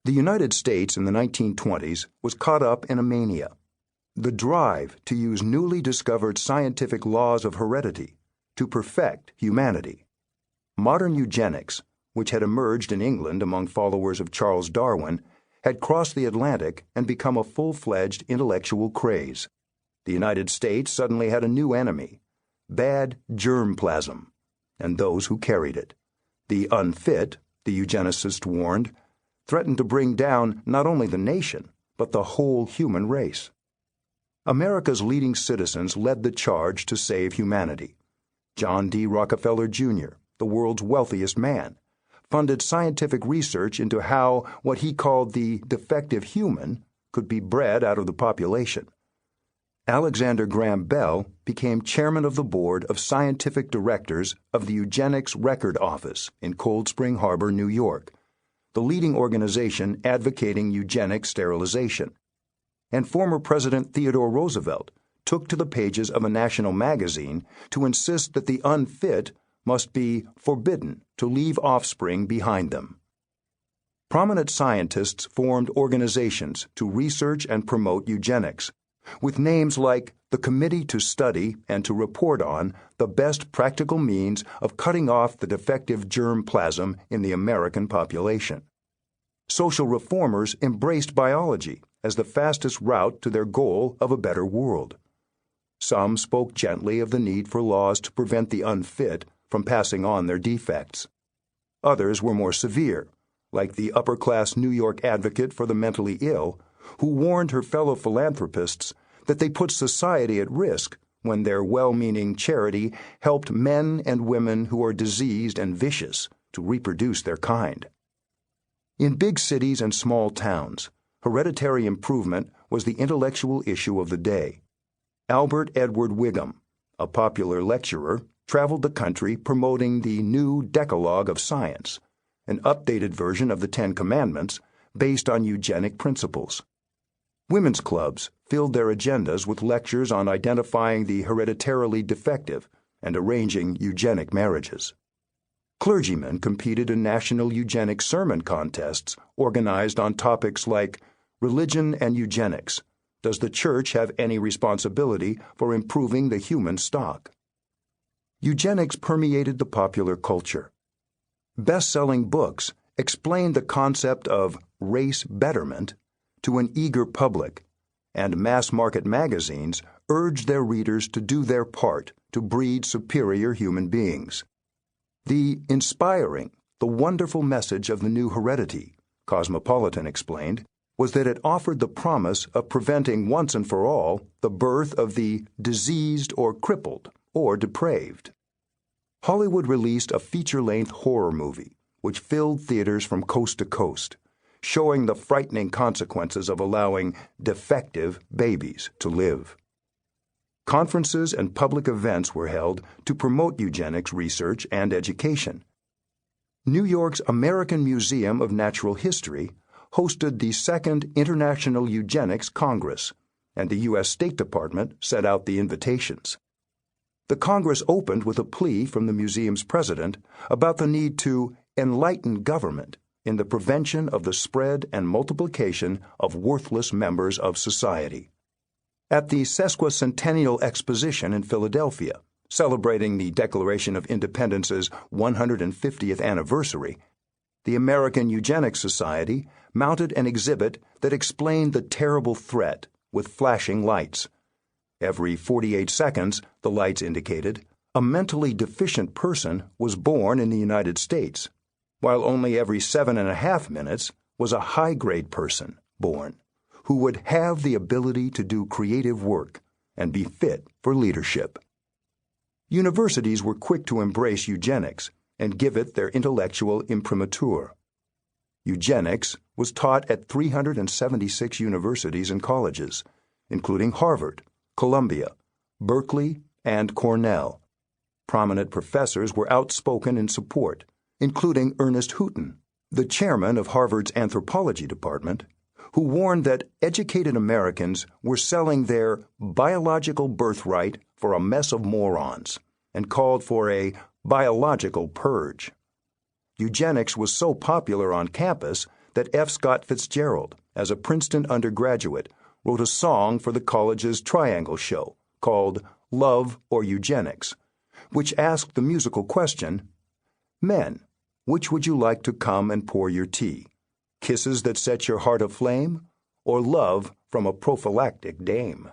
The United States in the 1920s was caught up in a mania, the drive to use newly discovered scientific laws of heredity to perfect humanity. Modern eugenics, which had emerged in England among followers of Charles Darwin, had crossed the Atlantic and become a full-fledged intellectual craze. The United States suddenly had a new enemy, bad germplasm, and those who carried it. The unfit, the eugenicists warned, threatened to bring down not only the nation, but the whole human race. America's leading citizens led the charge to save humanity. John D. Rockefeller, Jr., the world's wealthiest man, funded scientific research into how what he called the defective human could be bred out of the population. Alexander Graham Bell became chairman of the board of scientific directors of the Eugenics Record Office in Cold Spring Harbor, New York, the leading organization advocating eugenic sterilization. And former President Theodore Roosevelt took to the pages of a national magazine to insist that the unfit must be forbidden to leave offspring behind them. Prominent scientists formed organizations to research and promote eugenics, with names like the Committee to Study and to Report on the Best Practical Means of Cutting Off the Defective Germplasm in the American Population. Social reformers embraced biology as the fastest route to their goal of a better world. Some spoke gently of the need for laws to prevent the unfit from passing on their defects. Others were more severe, like the upper-class New York advocate for the mentally ill, who warned her fellow philanthropists that they put society at risk when their well-meaning charity helped men and women who are diseased and vicious to reproduce their kind. In big cities and small towns, hereditary improvement was the intellectual issue of the day. Albert Edward Wigham, a popular lecturer, traveled the country promoting the new Decalogue of Science, an updated version of the Ten Commandments based on eugenic principles. Women's clubs filled their agendas with lectures on identifying the hereditarily defective and arranging eugenic marriages. Clergymen competed in national eugenic sermon contests organized on topics like religion and eugenics. Does the church have any responsibility for improving the human stock? Eugenics permeated the popular culture. Best-selling books explained the concept of race betterment to an eager public, and mass-market magazines urged their readers to do their part to breed superior human beings. The inspiring, the wonderful message of the new heredity, Cosmopolitan explained, was that it offered the promise of preventing once and for all the birth of the diseased or crippled or depraved. Hollywood released a feature-length horror movie which filled theaters from coast to coast, showing the frightening consequences of allowing defective babies to live. Conferences and public events were held to promote eugenics research and education. New York's American Museum of Natural History hosted the Second International Eugenics Congress, and the U.S. State Department set out the invitations. The Congress opened with a plea from the museum's president about the need to enlighten government in the prevention of the spread and multiplication of worthless members of society. At the Sesquicentennial Exposition in Philadelphia, celebrating the Declaration of Independence's 150th anniversary, the American Eugenics Society mounted an exhibit that explained the terrible threat with flashing lights. Every 48 seconds, the lights indicated, a mentally deficient person was born in the United States, while only every 7.5 minutes was a high-grade person born, who would have the ability to do creative work and be fit for leadership. Universities were quick to embrace eugenics and give it their intellectual imprimatur. Eugenics was taught at 376 universities and colleges, including Harvard, Columbia, Berkeley, and Cornell. Prominent professors were outspoken in support, including Ernest Houghton, the chairman of Harvard's anthropology department, who warned that educated Americans were selling their biological birthright for a mess of morons and called for a biological purge. Eugenics was so popular on campus that F. Scott Fitzgerald, as a Princeton undergraduate, wrote a song for the college's Triangle show called Love or Eugenics, which asked the musical question, "Men, which would you like to come and pour your tea? Kisses that set your heart aflame, or love from a prophylactic dame?"